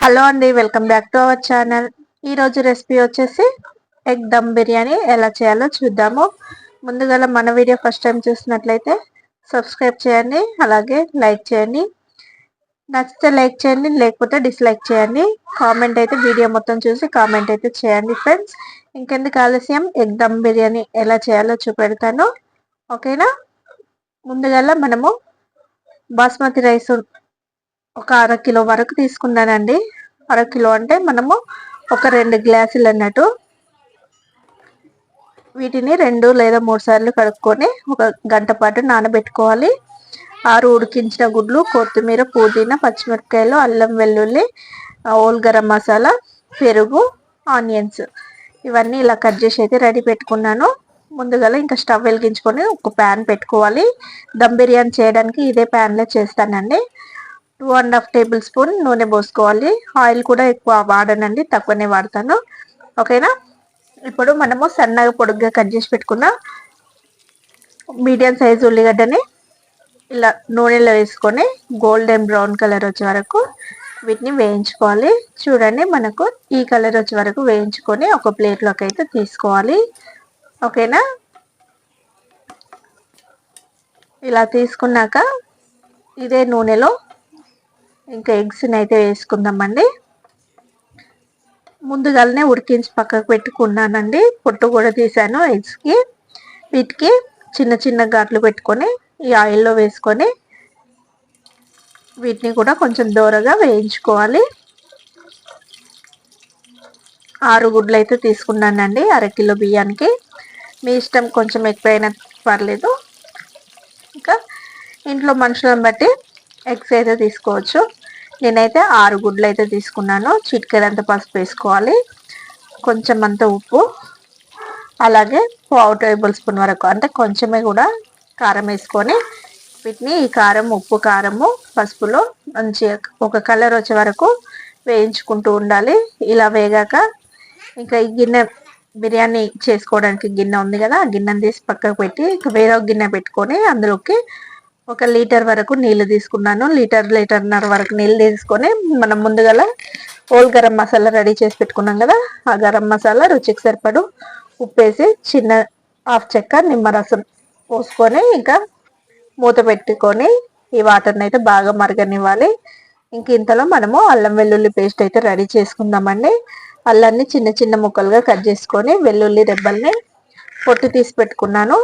Hello అండి, welcome back to our channel. ఈరోజు recipe వచ్చేసి ఎగ్ దమ్ బిర్యానీ ఎలా చేయాలో చూద్దాము. ముందుగా మన వీడియో ఫస్ట్ టైం చూసినట్లయితే సబ్స్క్రైబ్ చేయండి, అలాగే లైక్ చేయండి. నచ్చితే లైక్ చేయండి, లేకపోతే డిస్లైక్ చేయండి. కామెంట్ అయితే వీడియో మొత్తం చూసి కామెంట్ అయితే చేయండి ఫ్రెండ్స్. ఇంకెందుకు ఆలస్యం, ఎగ్ దమ్ బిర్యానీ ఎలా చేయాలో చూపెడతాను. ఓకేనా? ముందుగా మనము బాస్మతి రైస్ ఒక అరకిలో వరకు తీసుకున్నానండి. అరకిలో అంటే మనము ఒక 2 గ్లాసులు అన్నట్టు. వీటిని 2 లేదా 3 సార్లు కడుక్కొని ఒక గంట పాటు నానబెట్టుకోవాలి. 6 ఉడికించిన గుడ్లు, కొత్తిమీర, పుదీనా, పచ్చిమిరపకాయలు, అల్లం వెల్లుల్లి, ఓల్ గరం మసాలా, పెరుగు, ఆనియన్స్ ఇవన్నీ ఇలా కట్ చేసి అయితే రెడీ పెట్టుకున్నాను. ముందుగా ఇంకా స్టవ్ వెలిగించుకొని ఒక ప్యాన్ పెట్టుకోవాలి. దమ్ బిర్యానీ చేయడానికి ఇదే ప్యాన్లో చేస్తానండి. 2.5 టేబుల్ స్పూన్ నూనె పోసుకోవాలి. ఆయిల్ కూడా ఎక్కువ వాడనండి, తక్కువనే వాడతాను. ఓకేనా? ఇప్పుడు మనము సన్నగా పొడుగ్గా కట్ చేసి పెట్టుకున్న మీడియం సైజు ఉల్లిగడ్డని ఇలా నూనెలో వేసుకొని గోల్డెన్ బ్రౌన్ కలర్ వచ్చే వరకు వీటిని వేయించుకోవాలి. చూడండి, మనకు ఈ కలర్ వచ్చే వరకు వేయించుకొని ఒక ప్లేట్లోకి అయితే తీసుకోవాలి. ఓకేనా? ఇలా తీసుకున్నాక ఇదే నూనెలో ఇంకా ఎగ్స్ని అయితే వేసుకుందామండి. ముందుగానే ఉడికించి పక్కకు పెట్టుకున్నానండి. పొట్టు కూడా తీసాను ఎగ్స్కి. వీటికి చిన్న చిన్న ఘాట్లు పెట్టుకొని ఈ ఆయిల్లో వేసుకొని వీటిని కూడా కొంచెం దూరగా వేయించుకోవాలి. 6 గుడ్లు అయితే తీసుకున్నానండి అరకిలో బియ్యానికి. మీ ఇష్టం, కొంచెం ఎక్కువైనా పర్లేదు. ఇంకా ఇంట్లో మనుషులను బట్టి ఎగ్స్ అయితే తీసుకోవచ్చు. నేనైతే 6 గుడ్లు అయితే తీసుకున్నాను. చిటికెడంత పసుపు వేసుకోవాలి, కొంచెం అంత ఉప్పు, అలాగే 1/2 టేబుల్ స్పూన్ వరకు అంటే కొంచెమే కూడా కారం వేసుకొని వీటిని ఈ కారం, ఉప్పు, కారము, పసుపులో మంచిగా ఒక కలర్ వచ్చే వరకు వేయించుకుంటూ ఉండాలి. ఇలా వేగాక ఇంకా ఈ గిన్నె, బిర్యానీ చేసుకోవడానికి గిన్నె ఉంది కదా, ఆ గిన్నెని తీసి పక్కకు పెట్టి వేరే గిన్నె పెట్టుకొని అందులోకి 1 లీటర్ వరకు నీళ్లు తీసుకున్నాను. లీటర్న్నర వరకు నీళ్ళు తీసుకొని మనం ముందుగా హోల్ గరం మసాలా రెడీ చేసి పెట్టుకున్నాం కదా, ఆ గరం మసాలా, రుచికి సరిపడు ఉప్పేసి చిన్న 1/2 చెక్క నిమ్మరసం పోసుకొని ఇంకా మూత పెట్టుకొని ఈ వాటర్ని అయితే బాగా మరగనివ్వాలి. ఇంక ఇంతలో మనము అల్లం వెల్లుల్లి పేస్ట్ అయితే రెడీ చేసుకుందామండి. అల్లాన్ని చిన్న చిన్న ముక్కలుగా కట్ చేసుకొని వెల్లుల్లి రెబ్బల్ని పొట్టు తీసి పెట్టుకున్నాను.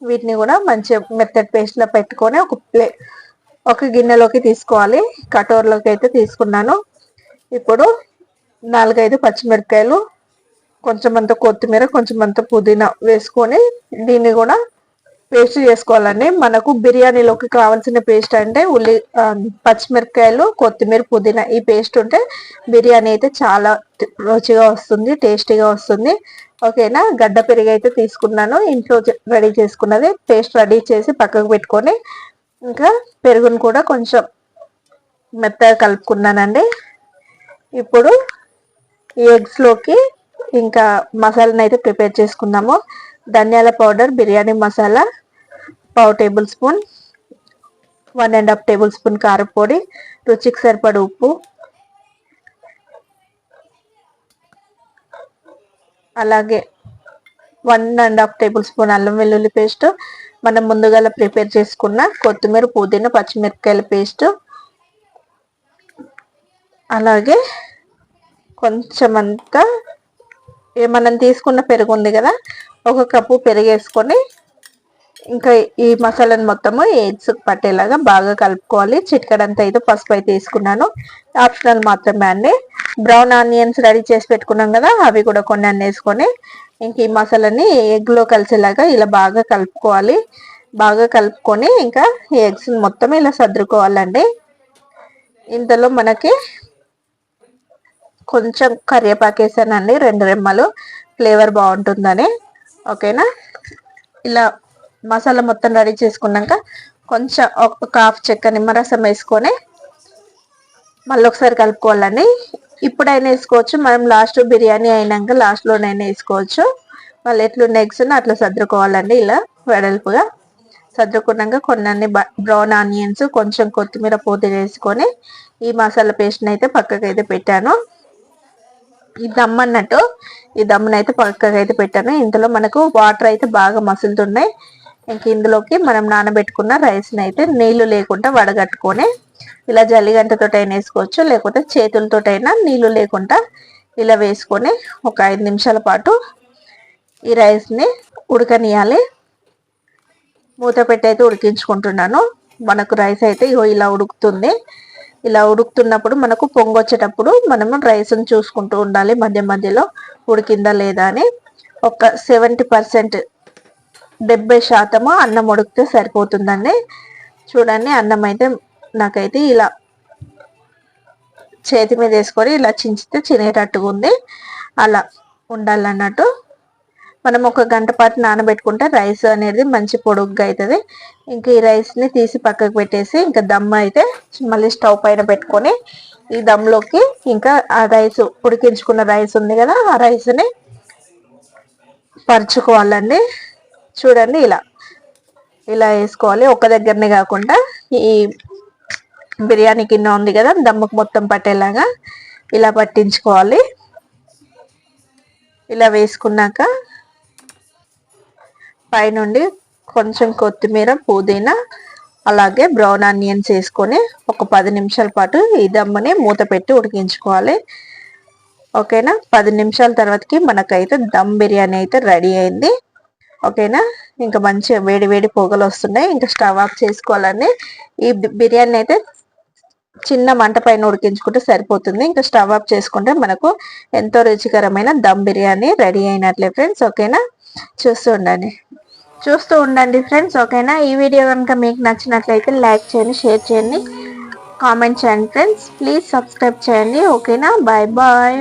వీటిని కూడా మంచిగా మెత్తటి పేస్ట్లో పెట్టుకొని ఒక గిన్నెలోకి తీసుకోవాలి. కటోర్లోకి అయితే తీసుకున్నాను. ఇప్పుడు 4-5 పచ్చిమిరపకాయలు, కొంచెం అంత కొత్తిమీర, కొంచెం అంత పుదీనా వేసుకొని దీన్ని కూడా పేస్ట్ చేసుకోవాలండి. మనకు బిర్యానీలోకి కావాల్సిన పేస్ట్ అంటే పచ్చిమిరపకాయలు, కొత్తిమీర, పుదీనా ఈ పేస్ట్ ఉంటే బిర్యానీ అయితే చాలా రుచిగా వస్తుంది, టేస్టీగా వస్తుంది. ఓకేనా? గడ్డ పెరుగు అయితే తీసుకున్నాను, ఇంట్లో రెడీ చేసుకున్నది. పేస్ట్ రెడీ చేసి పక్కకు పెట్టుకొని ఇంకా పెరుగును కూడా కొంచెం మెత్తగా కలుపుకున్నానండి. ఇప్పుడు ఈ ఎగ్స్లోకి ఇంకా మసాలాను అయితే ప్రిపేర్ చేసుకుందాము. ధనియాల powder, biryani masala 1/2 table spoon, 1.5 table spoon కారపొడి, రుచికి సరిపడ ఉప్పు, అలాగే 1.5 టేబుల్ స్పూన్ అల్లం వెల్లుల్లి పేస్ట్, మనం ముందుగా ప్రిపేర్ చేసుకున్న కొత్తిమీర, పుదీనా, పచ్చిమిరపకాయల పేస్ట్, అలాగే కొంచెం అంతా మనం తీసుకున్న పెరుగు ఉంది కదా, 1 కప్పు పెరుగు వేసుకొని ఇంకా ఈ మసాలాను మొత్తము ఎగ్స్ పట్టేలాగా బాగా కలుపుకోవాలి. చిటికెడంతా అయితే పసుపు అయితే తీసుకున్నాను, ఆప్షనల్ మాత్రమే అండి. బ్రౌన్ ఆనియన్స్ రెడీ చేసి పెట్టుకున్నాం కదా, అవి కూడా కొన్ని అన్ని వేసుకొని ఇంక ఈ మసాలాని ఎగ్లో కలిసేలాగా ఇలా బాగా కలుపుకోవాలి. బాగా కలుపుకొని ఇంకా ఈ ఎగ్స్ మొత్తం ఇలా సర్దుకోవాలండి. ఇంతలో మనకి కొంచెం కరివేపాకు వేసానండి, 2 రెమ్మలు, ఫ్లేవర్ బాగుంటుందని. ఓకేనా? ఇలా మసాలా మొత్తం రెడీ చేసుకున్నాక కొంచెం ఒక 1/2 చెక్క నిమ్మరసం వేసుకొని మళ్ళీ ఒకసారి కలుపుకోవాలండి. ఇప్పుడైనా వేసుకోవచ్చు, మనం లాస్ట్ బిర్యానీ అయినాక లాస్ట్లోనైనా వేసుకోవచ్చు. వాళ్ళు ఎట్లున్న ఎగ్స్ అట్లా సర్దుకోవాలండి. ఇలా వెడల్పుగా సర్దుకున్నాక కొన్ని బ్రౌన్ ఆనియన్స్, కొంచెం కొత్తిమీర, పుదీనా వేసుకొని ఈ మసాలా పేస్ట్ని అయితే పక్కకైతే పెట్టాను. ఈ దమ్ అన్నట్టు ఈ దమ్మును అయితే పక్కకైతే పెట్టాను. ఇందులో మనకు వాటర్ అయితే బాగా మసులుతున్నాయి. ఇంక ఇందులోకి మనం నానబెట్టుకున్న రైస్ని అయితే నీళ్లు లేకుండా వడగట్టుకొని ఇలా జల్లిగంటతోటైనా వేసుకోవచ్చు, లేకపోతే చేతులతోటైనా నీళ్లు లేకుండా ఇలా వేసుకొని ఒక 5 నిమిషాల పాటు ఈ రైస్ని ఉడకనియాలి. మూత పెట్టి అయితే ఉడికించుకుంటున్నాను. మనకు రైస్ అయితే ఇలా ఉడుకుతుంది. ఇలా ఉడుకుతున్నప్పుడు మనకు పొంగొచ్చేటప్పుడు మనము రైస్ని చూసుకుంటూ ఉండాలి మధ్య మధ్యలో ఉడికిందా లేదా అని. ఒక 70% 70% అన్నం ఉడికితే సరిపోతుందండి. చూడండి, అన్నం అయితే నాకైతే ఇలా చేతి మీద వేసుకొని ఇలా చించితే చినేటట్టుగా ఉంది. అలా ఉండాలన్నట్టు. మనం ఒక గంట పాటు నానబెట్టుకుంటే రైస్ అనేది మంచి పొడుగ్గా అవుతుంది. ఇంకా ఈ రైస్ని తీసి పక్కకు పెట్టేసి ఇంకా దమ్ అయితే మళ్ళీ స్టవ్ పైన పెట్టుకొని ఈ దమ్లోకి ఇంకా ఆ రైస్ ఉడికించుకున్న రైస్ ఉంది కదా, ఆ రైస్ని పరుచుకోవాలండి. చూడండి, ఇలా ఇలా వేసుకోవాలి. ఒక దగ్గరనే కాకుండా ఈ బిర్యానీ కింద ఉంది కదా, దమ్ముకు మొత్తం పట్టేలాగా ఇలా పట్టించుకోవాలి. ఇలా వేసుకున్నాక పైనుండి కొంచెం కొత్తిమీర, పుదీనా, అలాగే బ్రౌన్ ఆనియన్స్ వేసుకొని ఒక 10 నిమిషాల పాటు ఈ దమ్ముని మూత పెట్టి ఉడికించుకోవాలి. ఓకేనా. 10 నిమిషాల తర్వాతకి మనకైతే దమ్ బిర్యానీ అయితే రెడీ అయింది. ఓకేనా. ఇంకా మంచిగా వేడి వేడి పొగలు వస్తున్నాయి. ఇంకా స్టవ్ ఆఫ్ చేసుకోవాలని ఈ బిర్యానీ అయితే చిన్న మంట పైన ఉడికించుకుంటే సరిపోతుంది. ఇంకా స్టవ్ ఆఫ్ చేసుకుంటే మనకు ఎంతో రుచికరమైన దమ్ బిర్యానీ రెడీ అయినట్లే ఫ్రెండ్స్. ఓకేనా. చూస్తూ ఉండండి ఫ్రెండ్స్. ఓకేనా. ఈ వీడియో కనుక మీకు నచ్చినట్లయితే లైక్ చేయండి, షేర్ చేయండి, కామెంట్ చేయండి ఫ్రెండ్స్. ప్లీజ్ సబ్స్క్రైబ్ చేయండి. ఓకేనా. Bye bye.